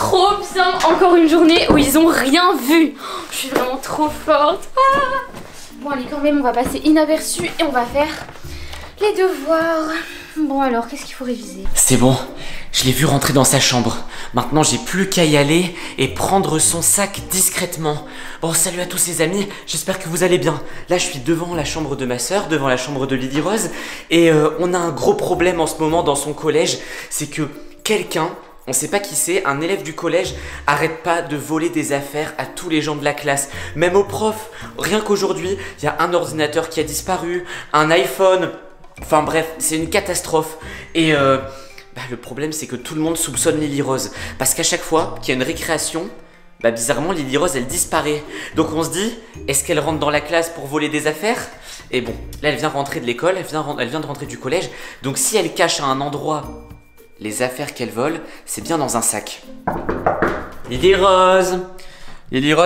trop bien. Encore une journée où ils ont rien vu. Je suis vraiment trop forte. Bon allez, quand même on va passer inaperçu et on va faire les devoirs. Bon alors, qu'est-ce qu'il faut réviser? C'est bon, je l'ai vu rentrer dans sa chambre. Maintenant j'ai plus qu'à y aller et prendre son sac discrètement. Bon, salut à tous les amis, j'espère que vous allez bien. Là je suis devant la chambre de ma soeur, devant la chambre de Lily Rose. Et on a un gros problème en ce moment dans son collège. C'est que quelqu'un, on sait pas qui c'est, un élève du collège, arrête pas de voler des affaires à tous les gens de la classe. Même aux profs. Rien qu'aujourd'hui, il y a un ordinateur qui a disparu, un iPhone. Enfin bref, c'est une catastrophe. Et le problème c'est que tout le monde soupçonne Lily Rose. Parce qu'à chaque fois qu'il y a une récréation, bizarrement Lily Rose elle disparaît. Donc on se dit, est-ce qu'elle rentre dans la classe pour voler des affaires? Et bon, là elle vient rentrer de l'école, elle vient de rentrer du collège. Donc si elle cache à un endroit les affaires qu'elle vole, c'est bien dans un sac. Lily Rose,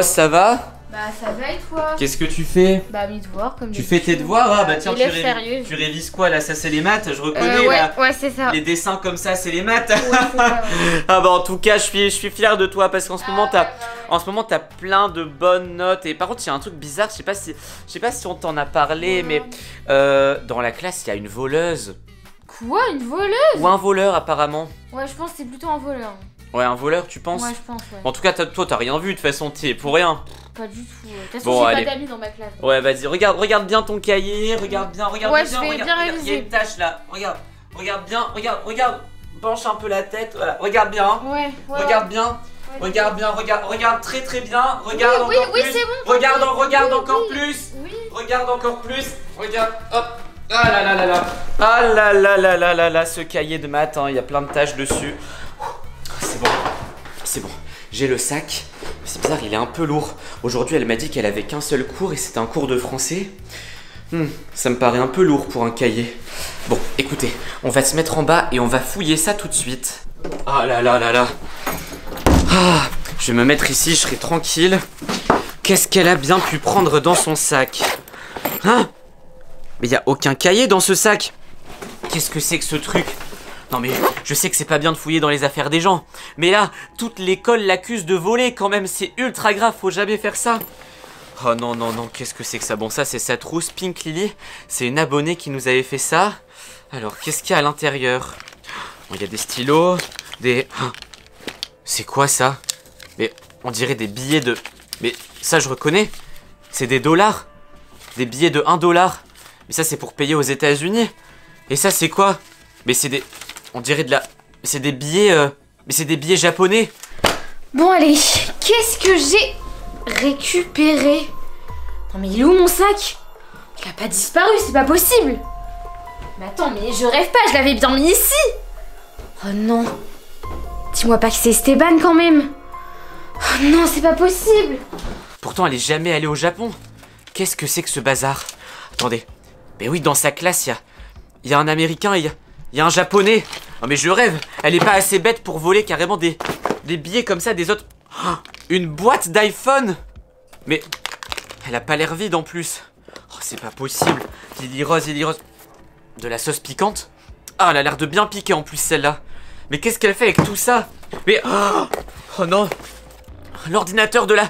ça va? Bah ça va et toi? Qu'est-ce que tu fais? Bah mes devoirs comme tu fais tes devoirs? Ah bah tiens, tu révises quoi là? Ça c'est les maths, je reconnais là. Ouais c'est ça. Les dessins comme ça c'est les maths. Ouais, c'est ça, ouais. Ah bah en tout cas je suis fier de toi parce qu'en ce moment t'as plein de bonnes notes. Et par contre il y a un truc bizarre, je sais pas si on t'en a parlé, mais dans la classe il y a une voleuse. Quoi, une voleuse? Ou un voleur apparemment. Ouais je pense que c'est plutôt un voleur. Ouais, un voleur tu penses? Ouais je pense, ouais. En tout cas toi t'as rien vu de toute façon, t'es pour rien. Pas du tout. De toute façon, j'ai pas d'amis dans ma classe. Ouais, vas-y, regarde bien ton cahier, regarde bien, ouais, je vais bien réviser. Il y a une tache là, regarde bien, regarde, penche un peu la tête, voilà, regarde bien. Ouais. Regarde bien, regarde très bien, regarde encore plus. Oui, c'est bon. Regarde encore plus. Oui. Regarde encore plus. Regarde, hop. Ah là là là là. Ah là là là là là là, ce cahier de maths, il y a plein de taches dessus. C'est bon, j'ai le sac. C'est bizarre, il est un peu lourd. Aujourd'hui, elle m'a dit qu'elle avait qu'un seul cours et c'était un cours de français. Ça me paraît un peu lourd pour un cahier. Bon, écoutez, on va se mettre en bas et on va fouiller ça tout de suite. Ah là là là là. Ah, je vais me mettre ici, je serai tranquille. Qu'est-ce qu'elle a bien pu prendre dans son sac? Hein? Mais il n'y a aucun cahier dans ce sac. Qu'est-ce que c'est que ce truc? Non mais je sais que c'est pas bien de fouiller dans les affaires des gens. Mais là, toute l'école l'accuse de voler quand même. C'est ultra grave, faut jamais faire ça. Oh non, qu'est-ce que c'est que ça? Bon, ça c'est sa trousse Pink Lily. C'est une abonnée qui nous avait fait ça. Alors, qu'est-ce qu'il y a à l'intérieur? Bon, il y a des stylos, des... C'est quoi ça? Mais on dirait des billets de... Mais ça je reconnais. C'est des dollars. Des billets de 1 dollar. Mais ça c'est pour payer aux États-Unis. Et ça c'est quoi? Mais c'est des... On dirait de la... C'est des billets... Mais c'est des billets japonais. Bon allez, qu'est-ce que j'ai récupéré? Non mais il est où mon sac? Il a pas disparu, c'est pas possible. Mais attends, mais je rêve pas, je l'avais bien mis ici. Oh non. Dis-moi pas que c'est Esteban quand même. Oh non, c'est pas possible. Pourtant elle est jamais allée au Japon. Qu'est-ce que c'est que ce bazar? Attendez. Mais oui, dans sa classe, il y a un Américain et il y a un Japonais. Non mais je rêve. Elle est pas assez bête pour voler carrément des billets comme ça des autres. Oh, une boîte d'iPhone. Mais elle a pas l'air vide en plus. Oh, c'est pas possible. Lily Rose. De la sauce piquante. Ah, elle a l'air de bien piquer en plus celle-là. Mais qu'est-ce qu'elle fait avec tout ça? Mais oh non. L'ordinateur de la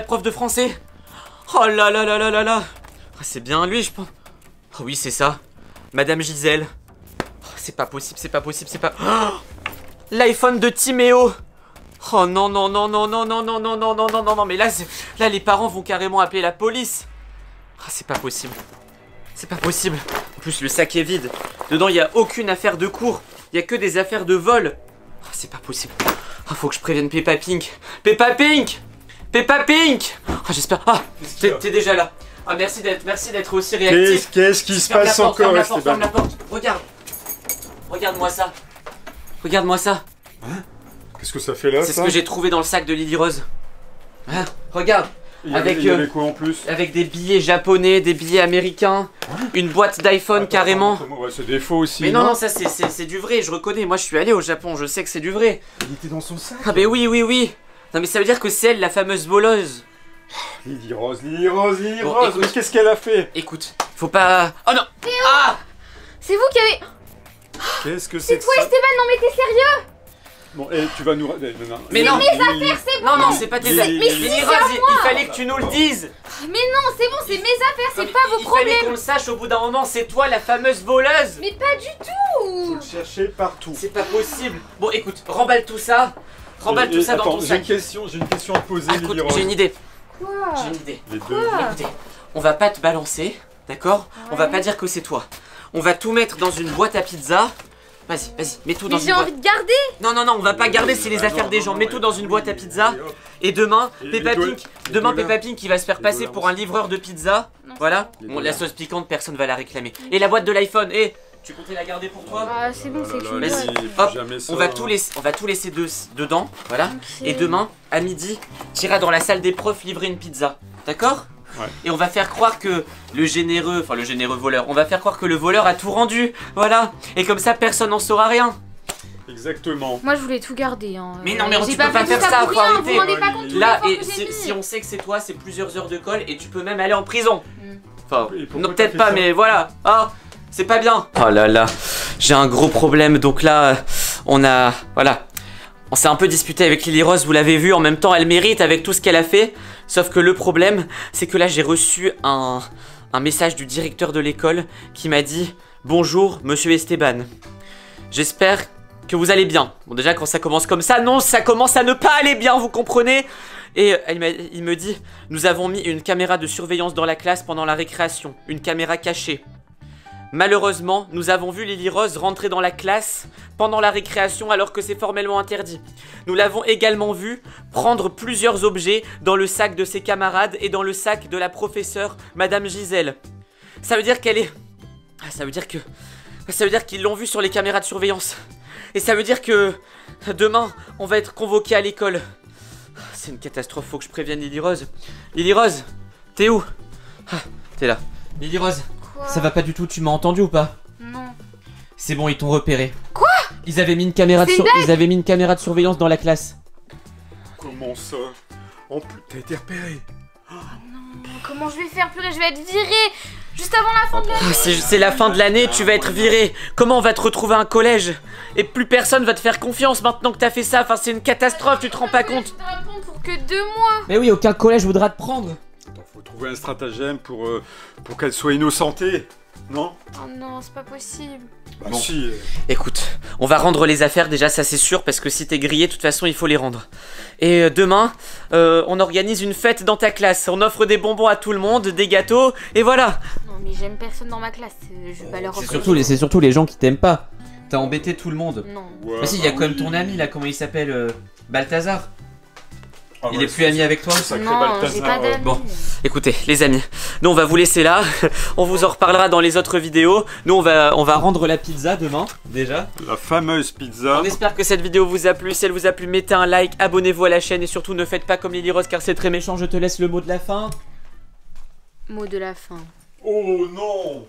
prof de français. Oh là là là là là là. Oh, c'est bien lui je pense. Oh oui c'est ça. Madame Gisèle. Oh, c'est pas possible. Oh, l'iPhone de Timéo. Oh non mais là les parents vont carrément appeler la police. Oh, c'est pas possible. En plus le sac est vide. Dedans il n'y a aucune affaire de cours. Il n'y a que des affaires de vol. Oh, c'est pas possible. Oh, faut que je prévienne Peppa Pink. Oh, j'espère. Ah, t'es déjà là. Ah, merci d'être aussi réactif. Qu'est-ce qui se passe encore, Esteban? Ferme la porte. Regarde-moi ça. Hein? Qu'est-ce que ça fait là? C'est ce que j'ai trouvé dans le sac de Lily Rose. Hein? Regarde. Il y avait quoi en plus? Avec des billets japonais, des billets américains, une boîte d'iPhone carrément. Ouais, c'est des faux aussi. Mais non, ça c'est du vrai, je reconnais. Moi je suis allé au Japon, je sais que c'est du vrai. Il était dans son sac? Ah, mais oui. Non, mais ça veut dire que c'est elle, la fameuse voleuse. Lily Rose, Bon, mais qu'est-ce qu'elle a fait? Écoute, faut pas... Oh non! Ah! C'est vous qui avez... Qu'est-ce que c'est C'est toi Esteban, non mais t'es sérieux? Bon, et tu vas nous... Mais non, mes affaires, c'est bon. non, c'est pas tes affaires. Mais si, Lily c'est Rose, à il fallait que tu nous le dises. Mais non, c'est bon, c'est mes affaires, c'est pas vos Il fallait problèmes. qu'on le sache au bout d'un moment, c'est toi la fameuse voleuse. Mais pas du tout. Faut le chercher partout. C'est pas possible. Bon, écoute, remballe tout ça. Remballe tout ça dans attends, ton j'ai sac. une question à te poser, Ah, Lily écoute, Rose. j'ai une idée. Quoi? J'ai une idée. Les deux. Quoi? Écoutez, on va pas te balancer, d'accord? On va Ouais. pas dire que c'est toi. On va tout mettre dans une boîte à pizza. Vas-y, mets tout dans Mais une j'ai boîte. envie de garder. Non, on va pas garder, c'est les affaires des gens. Mets tout dans une boîte à pizza. Et demain, Et Peppa les doigts- Pink, les demain dollars. Peppa Pink, il va se faire Les passer dollars pour un livreur de pizza. Non, Voilà. Les Bon, la dollars. sauce piquante, personne va la réclamer. Et la boîte de l'iPhone, tu comptais la garder pour toi? Ah, c'est bon, c'est que je suis Vas-y. bonne. Hop, Jamais ça. On va tout laisser dedans, voilà. Ok. Et demain, à midi, tu iras dans la salle des profs livrer une pizza. D'accord? Ouais. Et on va faire croire que le généreux voleur, on va faire croire que le voleur a tout rendu. Voilà. Et comme ça, personne n'en saura rien. Exactement. Moi, je voulais tout garder. Hein. Mais non, mais J'ai tu peux pas fait faire tout ça, pour faut rien, arrêter. Vous vous rendez pas compte tous Là, les et efforts que j'ai mis. si on sait que c'est toi, c'est plusieurs heures de colle et tu peux même aller en prison. Enfin, Et pourquoi non, t'as peut-être fait pas, ça mais voilà. Ah, c'est pas bien. Oh là là, j'ai un gros problème. Donc là, on s'est un peu disputé avec Lily Rose, vous l'avez vu. En même temps, elle mérite avec tout ce qu'elle a fait. Sauf que le problème, c'est que là, j'ai reçu un message du directeur de l'école qui m'a dit « Bonjour, monsieur Esteban. J'espère que vous allez bien. » Bon, déjà, quand ça commence comme ça, non, ça commence à ne pas aller bien, vous comprenez? Et il me dit « Nous avons mis une caméra de surveillance dans la classe pendant la récréation. Une caméra cachée. Malheureusement, nous avons vu Lily Rose rentrer dans la classe pendant la récréation alors que c'est formellement interdit. Nous l'avons également vue prendre plusieurs objets dans le sac de ses camarades et dans le sac de la professeure, Madame Gisèle. Ça veut dire qu'elle est... Ça veut dire qu'ils l'ont vue sur les caméras de surveillance. Et ça veut dire que demain, on va être convoqué à l'école. C'est une catastrophe, faut que je prévienne Lily Rose. Lily Rose, t'es où? T'es là. Lily Rose. Quoi? Ça va pas du tout, tu m'as entendu ou pas? Non. C'est bon, ils t'ont repéré. Quoi? Ils avaient mis une caméra de surveillance dans la classe. Comment ça? En plus, t'as été repéré. Comment je vais faire, purée? Je vais être virée juste avant la fin de l'année. C'est la fin de l'année, tu vas être viré. Comment on va te retrouver à un collège? Et plus personne va te faire confiance maintenant que t'as fait ça. Enfin, c'est une catastrophe, tu te rends pas compte. Je te réponds pour que 2 mois. Mais oui, aucun collège voudra te prendre. Attends, faut trouver un stratagème pour qu'elle soit innocentée. Non? Oh non, c'est pas possible. Bah Bon. si. Écoute, on va rendre les affaires déjà, ça c'est sûr, parce que si t'es grillé, de toute façon, il faut les rendre. Et demain, on organise une fête dans ta classe. On offre des bonbons à tout le monde, des gâteaux, et voilà. Non, mais j'aime personne dans ma classe. Je vais pas leur C'est offrir. surtout les gens qui t'aiment pas. T'as embêté tout le monde. Non. Ouais, Mais si, il y a bah quand même oui. ton ami là, comment il s'appelle Balthazar. Ah Il ouais, est plus ami avec toi? sacré Non, Balthazar, j'ai pas d'amis. Bon. Écoutez, les amis, nous on va vous laisser là. On vous en reparlera dans les autres vidéos. Nous on va rendre la pizza demain, déjà. La fameuse pizza. On espère que cette vidéo vous a plu. Si elle vous a plu, mettez un like, abonnez-vous à la chaîne et surtout ne faites pas comme Lily Rose car c'est très méchant. Je te laisse le mot de la fin. Mot de la fin. Oh non!